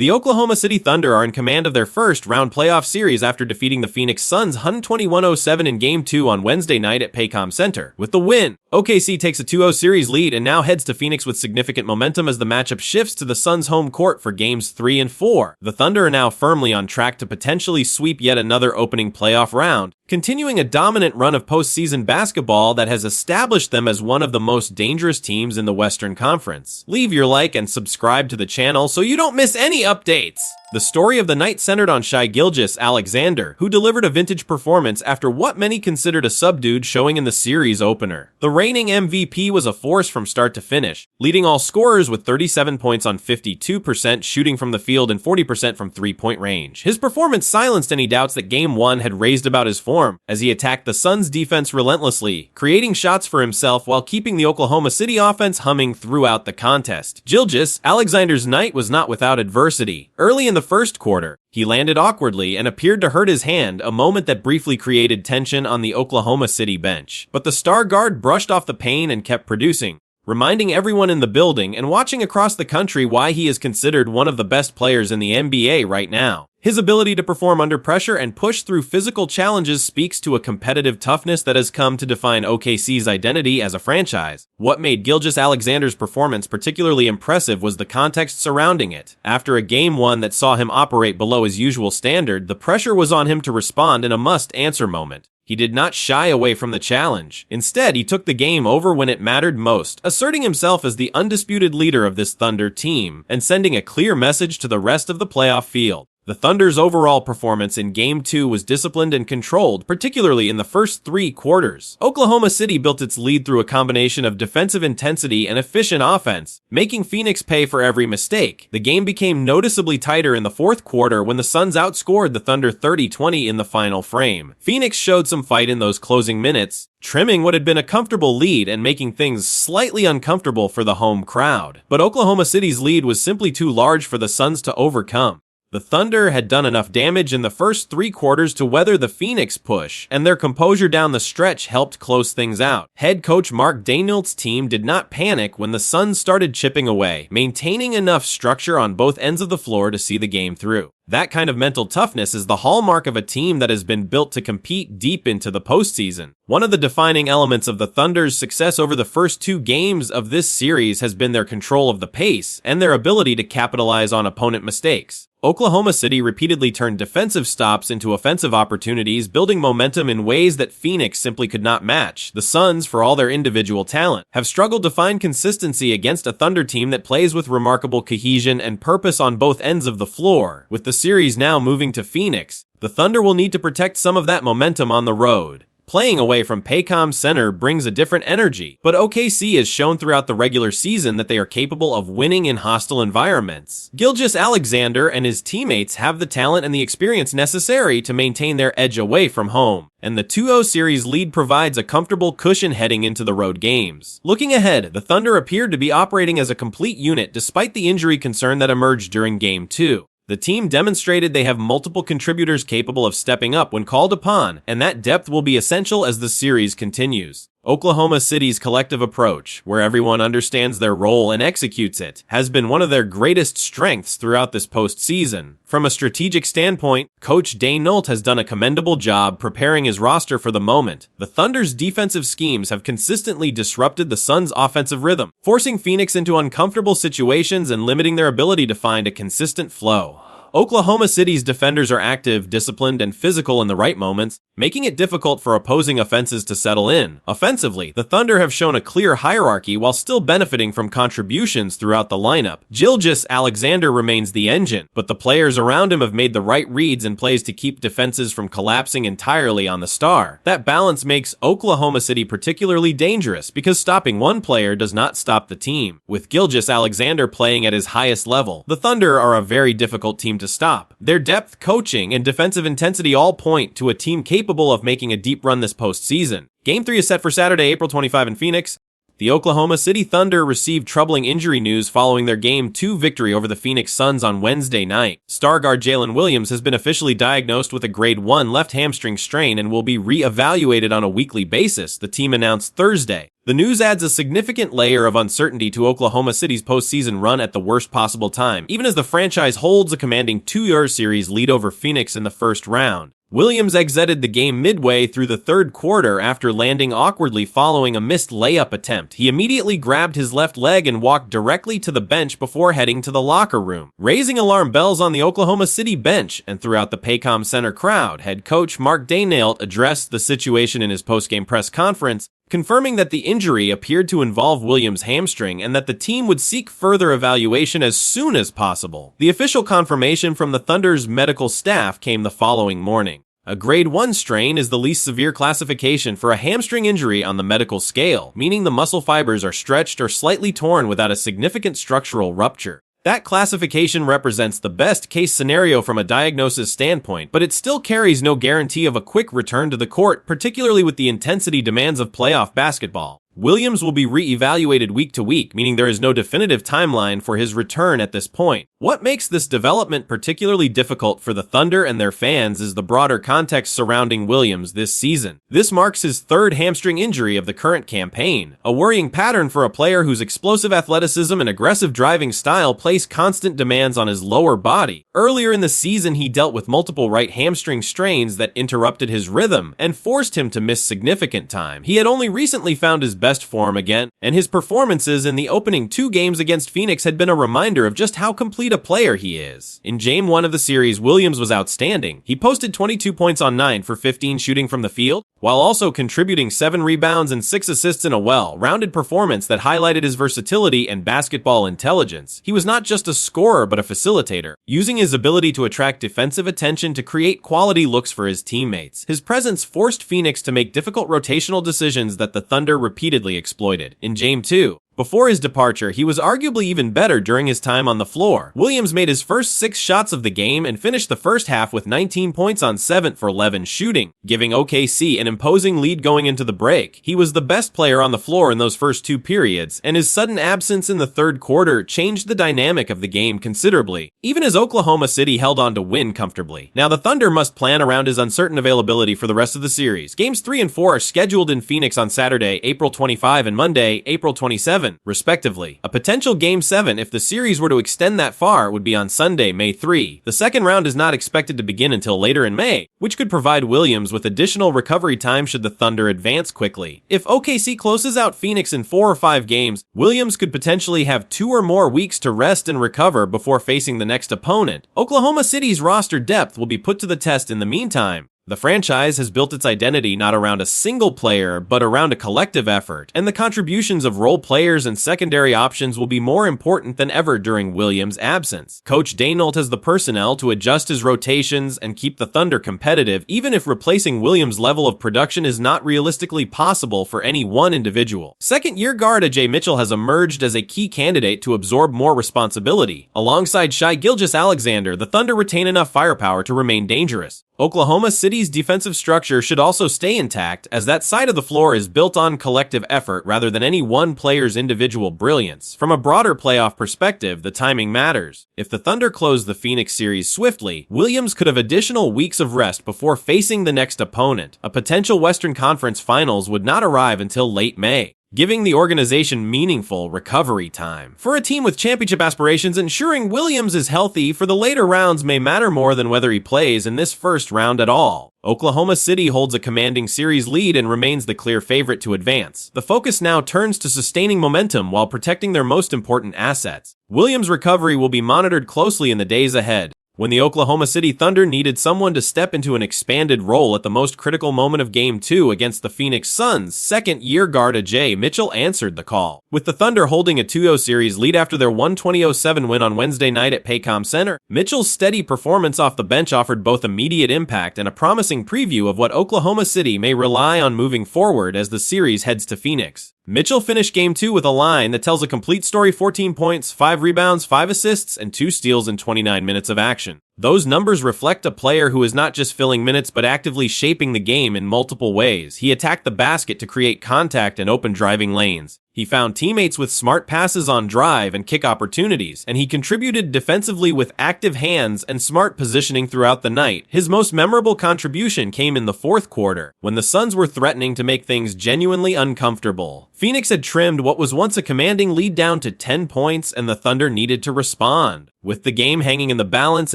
The Oklahoma City Thunder are in command of their first-round playoff series after defeating the Phoenix Suns 121-107 in Game 2 on Wednesday night at Paycom Center. With the win, OKC takes a 2-0 series lead and now heads to Phoenix with significant momentum as the matchup shifts to the Suns' home court for Games 3 and 4. The Thunder are now firmly on track to potentially sweep yet another opening playoff round, continuing a dominant run of postseason basketball that has established them as one of the most dangerous teams in the Western Conference. Leave your like and subscribe to the channel so you don't miss any updates. The story of the night centered on Gilgeous-Alexander, who delivered a vintage performance after what many considered a subdued showing in the series opener. The reigning MVP was a force from start to finish, leading all scorers with 37 points on 52% shooting from the field and 40% from three-point range. His performance silenced any doubts that Game 1 had raised about his form, as he attacked the Suns' defense relentlessly, creating shots for himself while keeping the Oklahoma City offense humming throughout the contest. Gilgeous-Alexander's night was not without adversity. Early in the first quarter, he landed awkwardly and appeared to hurt his hand, a moment that briefly created tension on the Oklahoma City bench. But the star guard brushed off the pain and kept producing, reminding everyone in the building and watching across the country why he is considered one of the best players in the NBA right now. His ability to perform under pressure and push through physical challenges speaks to a competitive toughness that has come to define OKC's identity as a franchise. What made Gilgeous-Alexander's performance particularly impressive was the context surrounding it. After a Game 1 that saw him operate below his usual standard, the pressure was on him to respond in a must-answer moment. He did not shy away from the challenge. Instead, he took the game over when it mattered most, asserting himself as the undisputed leader of this Thunder team and sending a clear message to the rest of the playoff field. The Thunder's overall performance in Game 2 was disciplined and controlled, particularly in the first 3 quarters. Oklahoma City built its lead through a combination of defensive intensity and efficient offense, making Phoenix pay for every mistake. The game became noticeably tighter in the 4th quarter when the Suns outscored the Thunder 30-20 in the final frame. Phoenix showed some fight in those closing minutes, trimming what had been a comfortable lead and making things slightly uncomfortable for the home crowd. But Oklahoma City's lead was simply too large for the Suns to overcome. The Thunder had done enough damage in the first 3 quarters to weather the Phoenix push, and their composure down the stretch helped close things out. Head coach Mark Daigneault's team did not panic when the Suns started chipping away, maintaining enough structure on both ends of the floor to see the game through. That kind of mental toughness is the hallmark of a team that has been built to compete deep into the postseason. One of the defining elements of the Thunder's success over the first 2 games of this series has been their control of the pace and their ability to capitalize on opponent mistakes. Oklahoma City repeatedly turned defensive stops into offensive opportunities, building momentum in ways that Phoenix simply could not match. The Suns, for all their individual talent, have struggled to find consistency against a Thunder team that plays with remarkable cohesion and purpose on both ends of the floor. With the series now moving to Phoenix, the Thunder will need to protect some of that momentum on the road. Playing away from Paycom Center brings a different energy, but OKC has shown throughout the regular season that they are capable of winning in hostile environments. Gilgeous-Alexander and his teammates have the talent and the experience necessary to maintain their edge away from home, and the 2-0 series lead provides a comfortable cushion heading into the road games. Looking ahead, the Thunder appeared to be operating as a complete unit despite the injury concern that emerged during Game 2. The team demonstrated they have multiple contributors capable of stepping up when called upon, and that depth will be essential as the series continues. Oklahoma City's collective approach, where everyone understands their role and executes it, has been one of their greatest strengths throughout this postseason. From a strategic standpoint, Coach Daigneault has done a commendable job preparing his roster for the moment. The Thunder's defensive schemes have consistently disrupted the Suns' offensive rhythm, forcing Phoenix into uncomfortable situations and limiting their ability to find a consistent flow. Oklahoma City's defenders are active, disciplined, and physical in the right moments, making it difficult for opposing offenses to settle in. Offensively, the Thunder have shown a clear hierarchy while still benefiting from contributions throughout the lineup. Gilgeous-Alexander remains the engine, but the players around him have made the right reads and plays to keep defenses from collapsing entirely on the star. That balance makes Oklahoma City particularly dangerous because stopping one player does not stop the team. With Gilgeous-Alexander playing at his highest level, the Thunder are a very difficult team to stop. Their depth, coaching, and defensive intensity all point to a team capable of making a deep run this postseason. Game 3 is set for Saturday, April 25 in Phoenix. The Oklahoma City Thunder received troubling injury news following their Game 2 victory over the Phoenix Suns on Wednesday night. Star guard Jalen Williams has been officially diagnosed with a grade 1 left hamstring strain and will be re-evaluated on a weekly basis, the team announced Thursday. The news adds a significant layer of uncertainty to Oklahoma City's postseason run at the worst possible time, even as the franchise holds a commanding 2-0 series lead over Phoenix in the first round. Williams exited the game midway through the third quarter after landing awkwardly following a missed layup attempt. He immediately grabbed his left leg and walked directly to the bench before heading to the locker room, raising alarm bells on the Oklahoma City bench and throughout the Paycom Center crowd. Head coach Mark Daigneault addressed the situation in his post-game press conference, confirming that the injury appeared to involve Williams' hamstring and that the team would seek further evaluation as soon as possible. The official confirmation from the Thunder's medical staff came the following morning. A grade 1 strain is the least severe classification for a hamstring injury on the medical scale, meaning the muscle fibers are stretched or slightly torn without a significant structural rupture. That classification represents the best-case scenario from a diagnosis standpoint, but it still carries no guarantee of a quick return to the court, particularly with the intensity demands of playoff basketball. Williams will be re-evaluated week to week, meaning there is no definitive timeline for his return at this point. What makes this development particularly difficult for the Thunder and their fans is the broader context surrounding Williams this season. This marks his third hamstring injury of the current campaign, a worrying pattern for a player whose explosive athleticism and aggressive driving style place constant demands on his lower body. Earlier in the season, he dealt with multiple right hamstring strains that interrupted his rhythm and forced him to miss significant time. He had only recently found his best form again, and his performances in the opening 2 games against Phoenix had been a reminder of just how complete a player he is. In Game 1 of the series, Williams was outstanding. He posted 22 points on 9 for 15 shooting from the field, while also contributing 7 rebounds and 6 assists in a well-rounded performance that highlighted his versatility and basketball intelligence. He was not just a scorer but a facilitator, using his ability to attract defensive attention to create quality looks for his teammates. His presence forced Phoenix to make difficult rotational decisions that the Thunder repeatedly exploited. In Game 2, before his departure, he was arguably even better during his time on the floor. Williams made his first 6 shots of the game and finished the first half with 19 points on 7 for 11 shooting, giving OKC an imposing lead going into the break. He was the best player on the floor in those first 2 periods, and his sudden absence in the third quarter changed the dynamic of the game considerably, even as Oklahoma City held on to win comfortably. Now the Thunder must plan around his uncertain availability for the rest of the series. Games 3 and 4 are scheduled in Phoenix on Saturday, April 25 and Monday, April 27. Respectively. A potential Game 7, if the series were to extend that far, would be on Sunday, May 3. The second round is not expected to begin until later in May, which could provide Williams with additional recovery time should the Thunder advance quickly. If OKC closes out Phoenix in 4 or 5 games, Williams could potentially have 2 or more weeks to rest and recover before facing the next opponent. Oklahoma City's roster depth will be put to the test in the meantime. The franchise has built its identity not around a single player, but around a collective effort, and the contributions of role players and secondary options will be more important than ever during Williams' absence. Coach Daigneault has the personnel to adjust his rotations and keep the Thunder competitive, even if replacing Williams' level of production is not realistically possible for any one individual. Second-year guard A.J. Mitchell has emerged as a key candidate to absorb more responsibility. Alongside gilgeous-alexander, the Thunder retain enough firepower to remain dangerous. Oklahoma City's defensive structure should also stay intact, as that side of the floor is built on collective effort rather than any one player's individual brilliance. From a broader playoff perspective, the timing matters. If the Thunder close the Phoenix series swiftly, Williams could have additional weeks of rest before facing the next opponent. A potential Western Conference Finals would not arrive until late May, giving the organization meaningful recovery time. For a team with championship aspirations, ensuring Williams is healthy for the later rounds may matter more than whether he plays in this first round at all. Oklahoma City holds a commanding series lead and remains the clear favorite to advance. The focus now turns to sustaining momentum while protecting their most important assets. Williams' recovery will be monitored closely in the days ahead. When the Oklahoma City Thunder needed someone to step into an expanded role at the most critical moment of Game 2 against the Phoenix Suns, second-year guard A.J. Mitchell answered the call. With the Thunder holding a 2-0 series lead after their 120-07 win on Wednesday night at Paycom Center, Mitchell's steady performance off the bench offered both immediate impact and a promising preview of what Oklahoma City may rely on moving forward as the series heads to Phoenix. Mitchell finished Game 2 with a line that tells a complete story: 14 points, 5 rebounds, 5 assists, and 2 steals in 29 minutes of action. Those numbers reflect a player who is not just filling minutes but actively shaping the game in multiple ways. He attacked the basket to create contact and open driving lanes. He found teammates with smart passes on drive and kick opportunities, and he contributed defensively with active hands and smart positioning throughout the night. His most memorable contribution came in the fourth quarter, when the Suns were threatening to make things genuinely uncomfortable. Phoenix had trimmed what was once a commanding lead down to 10 points, and the Thunder needed to respond. With the game hanging in the balance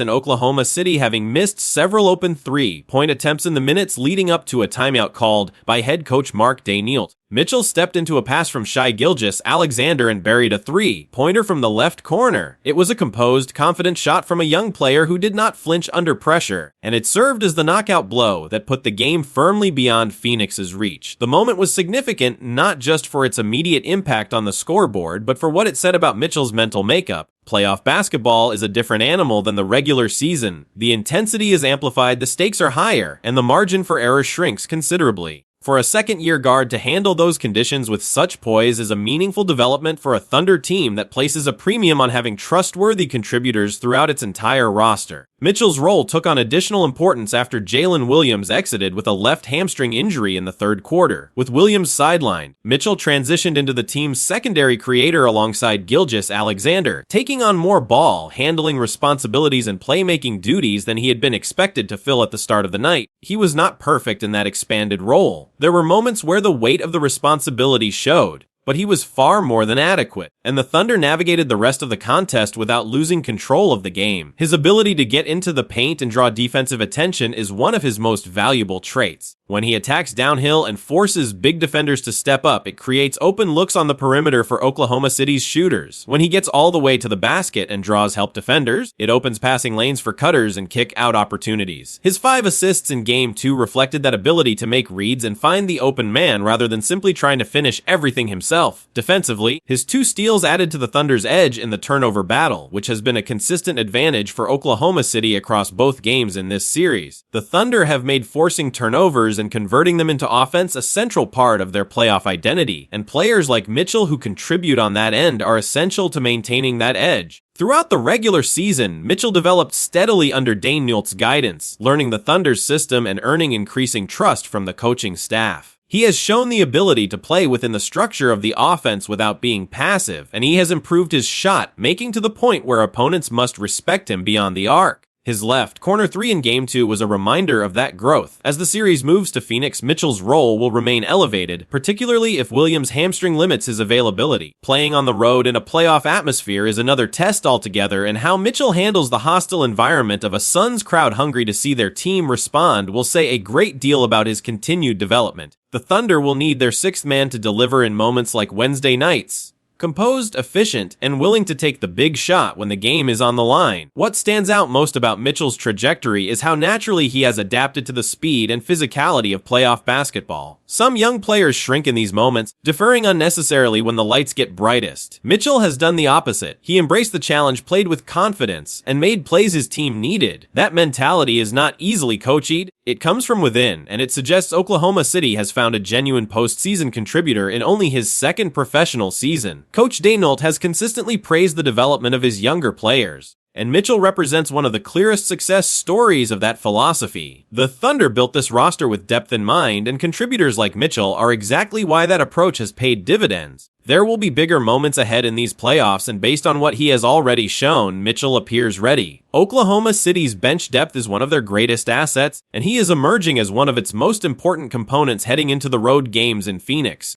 and Oklahoma City having missed several open three-point attempts in the minutes leading up to a timeout called by head coach Mark Daigneault, Mitchell stepped into a pass from Gilgeous-Alexander and buried a three-pointer from the left corner. It was a composed, confident shot from a young player who did not flinch under pressure, and it served as the knockout blow that put the game firmly beyond Phoenix's reach. The moment was significant not just for its immediate impact on the scoreboard, but for what it said about Mitchell's mental makeup. Playoff basketball is a different animal than the regular season. The intensity is amplified, the stakes are higher, and the margin for error shrinks considerably. For a second-year guard to handle those conditions with such poise is a meaningful development for a Thunder team that places a premium on having trustworthy contributors throughout its entire roster. Mitchell's role took on additional importance after Jalen Williams exited with a left hamstring injury in the third quarter. With Williams sidelined, Mitchell transitioned into the team's secondary creator alongside Gilgeous-Alexander, taking on more ball handling responsibilities and playmaking duties than he had been expected to fill at the start of the night. He was not perfect in that expanded role. There were moments where the weight of the responsibility showed, but he was far more than adequate, and the Thunder navigated the rest of the contest without losing control of the game. His ability to get into the paint and draw defensive attention is one of his most valuable traits. When he attacks downhill and forces big defenders to step up, it creates open looks on the perimeter for Oklahoma City's shooters. When he gets all the way to the basket and draws help defenders, it opens passing lanes for cutters and kick-out opportunities. His 5 assists in Game 2 reflected that ability to make reads and find the open man rather than simply trying to finish everything himself. Defensively, his 2 steals added to the Thunder's edge in the turnover battle, which has been a consistent advantage for Oklahoma City across both games in this series. The Thunder have made forcing turnovers and converting them into offense a central part of their playoff identity, and players like Mitchell who contribute on that end are essential to maintaining that edge. Throughout the regular season, Mitchell developed steadily under Daigneault's guidance, learning the Thunder's system and earning increasing trust from the coaching staff. He has shown the ability to play within the structure of the offense without being passive, and he has improved his shot, making to the point where opponents must respect him beyond the arc. His left corner 3 in Game 2 was a reminder of that growth. As the series moves to Phoenix, Mitchell's role will remain elevated, particularly if Williams' hamstring limits his availability. Playing on the road in a playoff atmosphere is another test altogether, and how Mitchell handles the hostile environment of a Suns crowd hungry to see their team respond will say a great deal about his continued development. The Thunder will need their 6th man to deliver in moments like Wednesday nights. Composed, efficient, and willing to take the big shot when the game is on the line. What stands out most about Mitchell's trajectory is how naturally he has adapted to the speed and physicality of playoff basketball. Some young players shrink in these moments, deferring unnecessarily when the lights get brightest. Mitchell has done the opposite. He embraced the challenge, played with confidence, and made plays his team needed. That mentality is not easily coached. It comes from within, and it suggests Oklahoma City has found a genuine postseason contributor in only his 2nd professional season. Coach Daigneault has consistently praised the development of his younger players, and Mitchell represents one of the clearest success stories of that philosophy. The Thunder built this roster with depth in mind, and contributors like Mitchell are exactly why that approach has paid dividends. There will be bigger moments ahead in these playoffs, and based on what he has already shown, Mitchell appears ready. Oklahoma City's bench depth is one of their greatest assets, and he is emerging as one of its most important components heading into the road games in Phoenix.